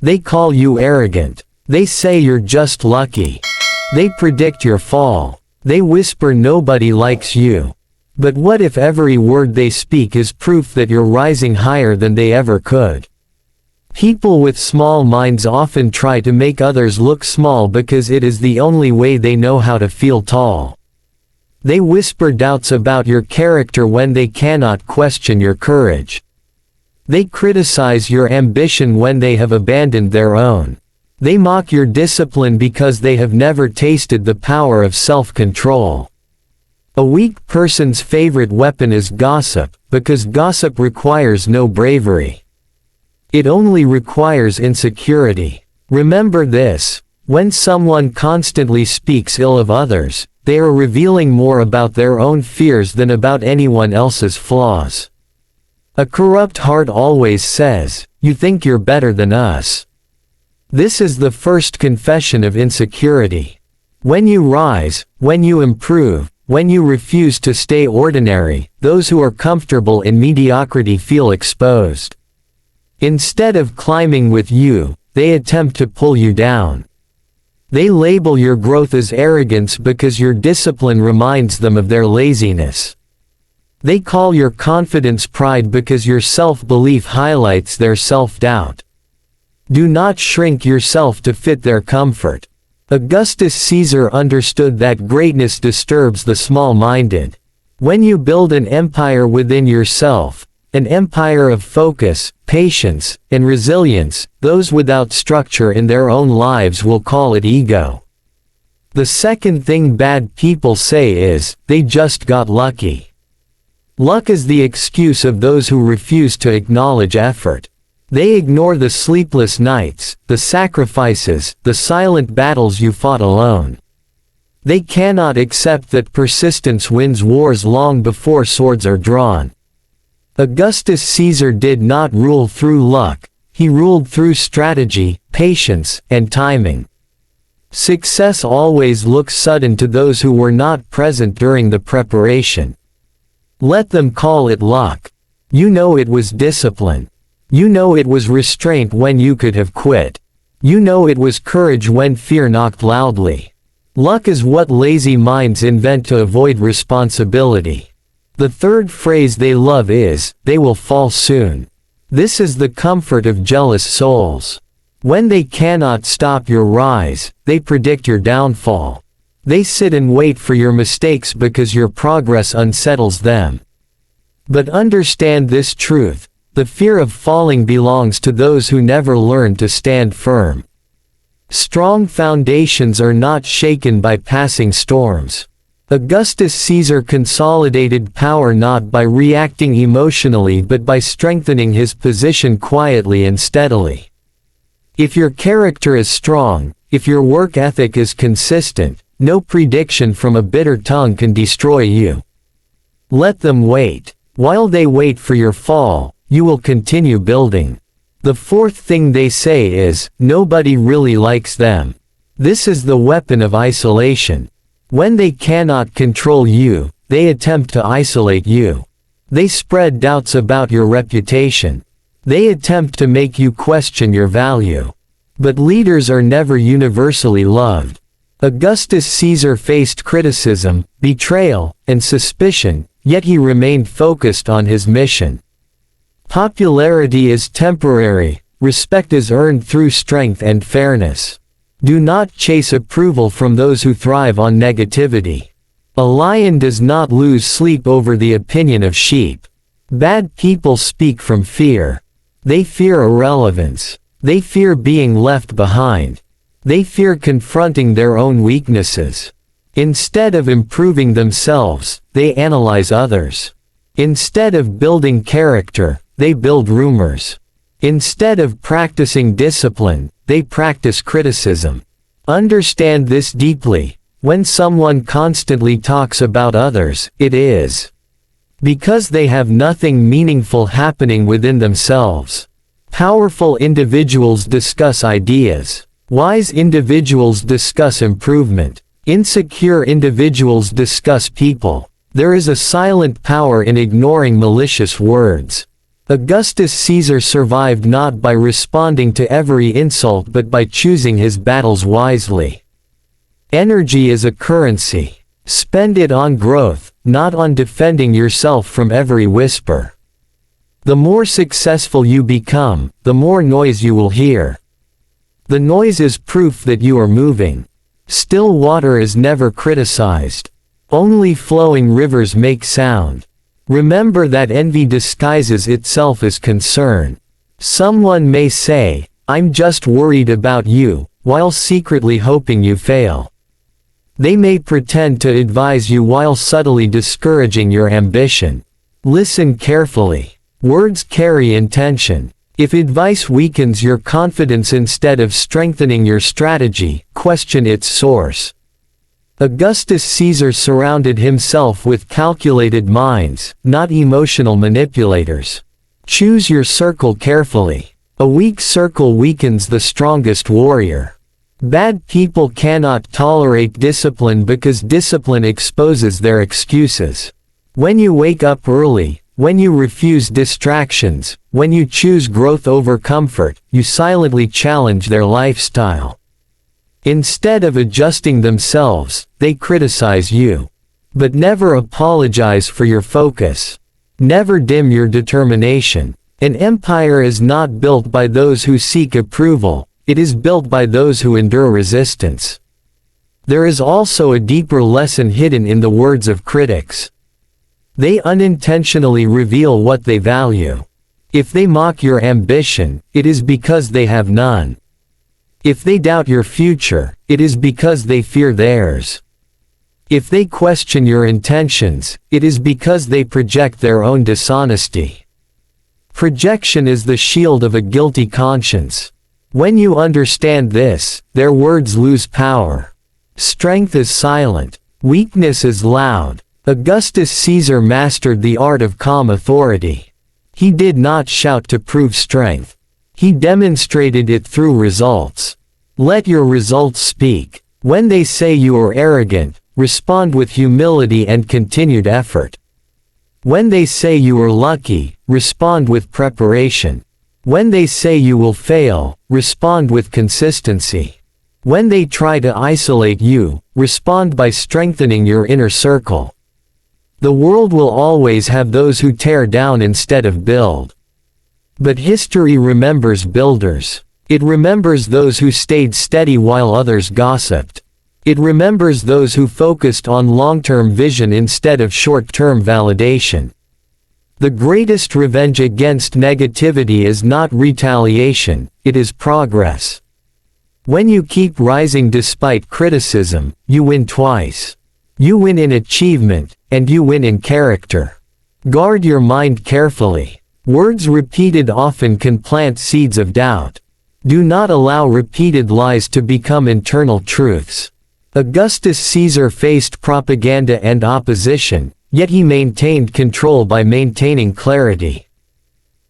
They call you arrogant. They say you're just lucky. They predict your fall. They whisper nobody likes you. But what if every word they speak is proof that you're rising higher than they ever could? People with small minds often try to make others look small because it is the only way they know how to feel tall. They whisper doubts about your character when they cannot question your courage. They criticize your ambition when they have abandoned their own. They mock your discipline because they have never tasted the power of self-control. A weak person's favorite weapon is gossip, because gossip requires no bravery. It only requires insecurity. Remember this: when someone constantly speaks ill of others, they are revealing more about their own fears than about anyone else's flaws. A corrupt heart always says, "You think you're better than us." This is the first confession of insecurity. When you rise, when you improve, when you refuse to stay ordinary, those who are comfortable in mediocrity feel exposed. Instead of climbing with you, they attempt to pull you down. They label your growth as arrogance because your discipline reminds them of their laziness. They call your confidence pride because your self-belief highlights their self-doubt. Do not shrink yourself to fit their comfort. Augustus Caesar understood that greatness disturbs the small-minded. When you build an empire within yourself, an empire of focus, patience, and resilience, those without structure in their own lives will call it ego. The second thing bad people say is, they just got lucky. Luck is the excuse of those who refuse to acknowledge effort. They ignore the sleepless nights, the sacrifices, the silent battles you fought alone. They cannot accept that persistence wins wars long before swords are drawn. Augustus Caesar did not rule through luck, he ruled through strategy, patience, and timing. Success always looks sudden to those who were not present during the preparation. Let them call it luck. You know it was discipline. You know it was restraint when you could have quit. You know it was courage when fear knocked loudly. Luck is what lazy minds invent to avoid responsibility. The third phrase they love is, "They will fall soon." This is the comfort of jealous souls. When they cannot stop your rise, they predict your downfall. They sit and wait for your mistakes because your progress unsettles them. But understand this truth: the fear of falling belongs to those who never learn to stand firm. Strong foundations are not shaken by passing storms. Augustus Caesar consolidated power not by reacting emotionally but by strengthening his position quietly and steadily. If your character is strong, if your work ethic is consistent, no prediction from a bitter tongue can destroy you. Let them wait. While they wait for your fall, you will continue building. The fourth thing they say is, nobody really likes them. This is the weapon of isolation. When they cannot control you, they attempt to isolate you. They spread doubts about your reputation. They attempt to make you question your value. But leaders are never universally loved. Augustus Caesar faced criticism, betrayal, and suspicion, yet he remained focused on his mission. Popularity is temporary, respect is earned through strength and fairness. Do not chase approval from those who thrive on negativity. A lion does not lose sleep over the opinion of sheep. Bad people speak from fear. They fear irrelevance. They fear being left behind. They fear confronting their own weaknesses. Instead of improving themselves, they analyze others. Instead of building character, they build rumors. Instead of practicing discipline, they practice criticism. Understand this deeply: when someone constantly talks about others, it is because they have nothing meaningful happening within themselves. Powerful individuals discuss ideas. Wise individuals discuss improvement. Insecure individuals discuss people. There is a silent power in ignoring malicious words. Augustus Caesar survived not by responding to every insult but by choosing his battles wisely. Energy is a currency. Spend it on growth, not on defending yourself from every whisper. The more successful you become, the more noise you will hear. The noise is proof that you are moving. Still water is never criticized. Only flowing rivers make sound. Remember that envy disguises itself as concern. Someone may say, "I'm just worried about you," while secretly hoping you fail. They may pretend to advise you while subtly discouraging your ambition. Listen carefully. Words carry intention. If advice weakens your confidence instead of strengthening your strategy, question its source. Augustus Caesar surrounded himself with calculated minds, not emotional manipulators. Choose your circle carefully. A weak circle weakens the strongest warrior. Bad people cannot tolerate discipline because discipline exposes their excuses. When you wake up early, when you refuse distractions, when you choose growth over comfort, you silently challenge their lifestyle. Instead of adjusting themselves, they criticize you. But never apologize for your focus. Never dim your determination. An empire is not built by those who seek approval, it is built by those who endure resistance. There is also a deeper lesson hidden in the words of critics. They unintentionally reveal what they value. If they mock your ambition, it is because they have none. If they doubt your future, it is because they fear theirs. If they question your intentions, it is because they project their own dishonesty. Projection is the shield of a guilty conscience. When you understand this, their words lose power. Strength is silent. Weakness is loud. Augustus Caesar mastered the art of calm authority. He did not shout to prove strength. He demonstrated it through results. Let your results speak. When they say you are arrogant, respond with humility and continued effort. When they say you are lucky, respond with preparation. When they say you will fail, respond with consistency. When they try to isolate you, respond by strengthening your inner circle. The world will always have those who tear down instead of build. But history remembers builders. It remembers those who stayed steady while others gossiped. It remembers those who focused on long-term vision instead of short-term validation. The greatest revenge against negativity is not retaliation, it is progress. When you keep rising despite criticism, you win twice. You win in achievement, and you win in character. Guard your mind carefully. Words repeated often can plant seeds of doubt. Do not allow repeated lies to become internal truths. Augustus Caesar faced propaganda and opposition, yet he maintained control by maintaining clarity.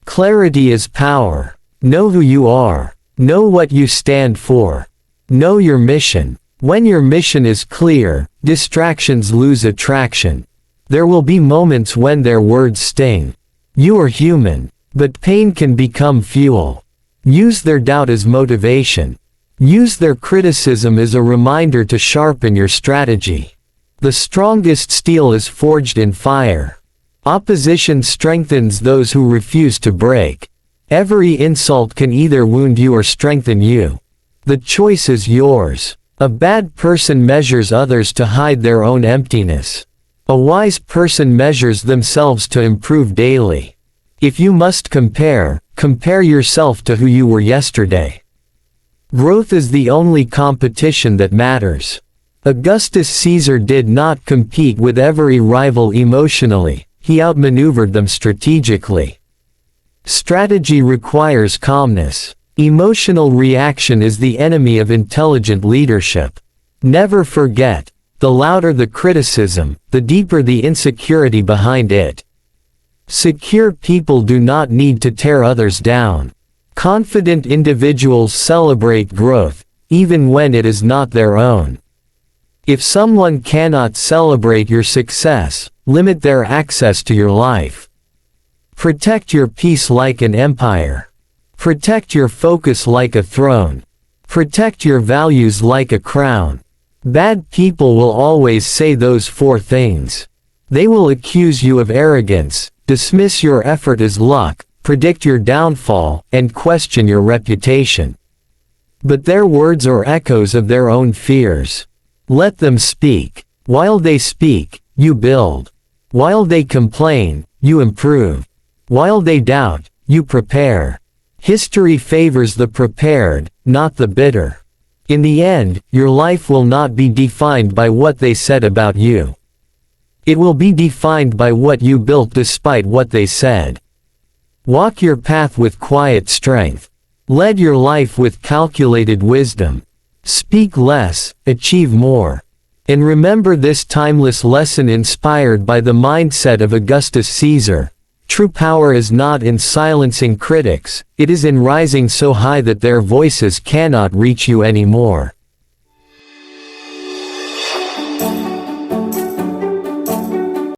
Clarity is power. Know who you are. Know what you stand for. Know your mission. When your mission is clear, distractions lose attraction. There will be moments when their words sting. You are human, but pain can become fuel. Use their doubt as motivation. Use their criticism as a reminder to sharpen your strategy. The strongest steel is forged in fire. Opposition strengthens those who refuse to break. Every insult can either wound you or strengthen you. The choice is yours. A bad person measures others to hide their own emptiness. A wise person measures themselves to improve daily. If you must compare, compare yourself to who you were yesterday. Growth is the only competition that matters. Augustus Caesar did not compete with every rival emotionally, he outmaneuvered them strategically. Strategy requires calmness. Emotional reaction is the enemy of intelligent leadership. Never forget, the louder the criticism, the deeper the insecurity behind it. Secure people do not need to tear others down. Confident individuals celebrate growth, even when it is not their own. If someone cannot celebrate your success, limit their access to your life. Protect your peace like an empire. Protect your focus like a throne. Protect your values like a crown. Bad people will always say those four things. They will accuse you of arrogance, dismiss your effort as luck, predict your downfall, and question your reputation. But their words are echoes of their own fears. Let them speak. While they speak, you build. While they complain, you improve. While they doubt, you prepare. History favors the prepared, not the bitter. In the end, your life will not be defined by what they said about you. It will be defined by what you built despite what they said. Walk your path with quiet strength. Lead your life with calculated wisdom. Speak less, achieve more. And remember this timeless lesson inspired by the mindset of Augustus Caesar. True power is not in silencing critics, it is in rising so high that their voices cannot reach you anymore.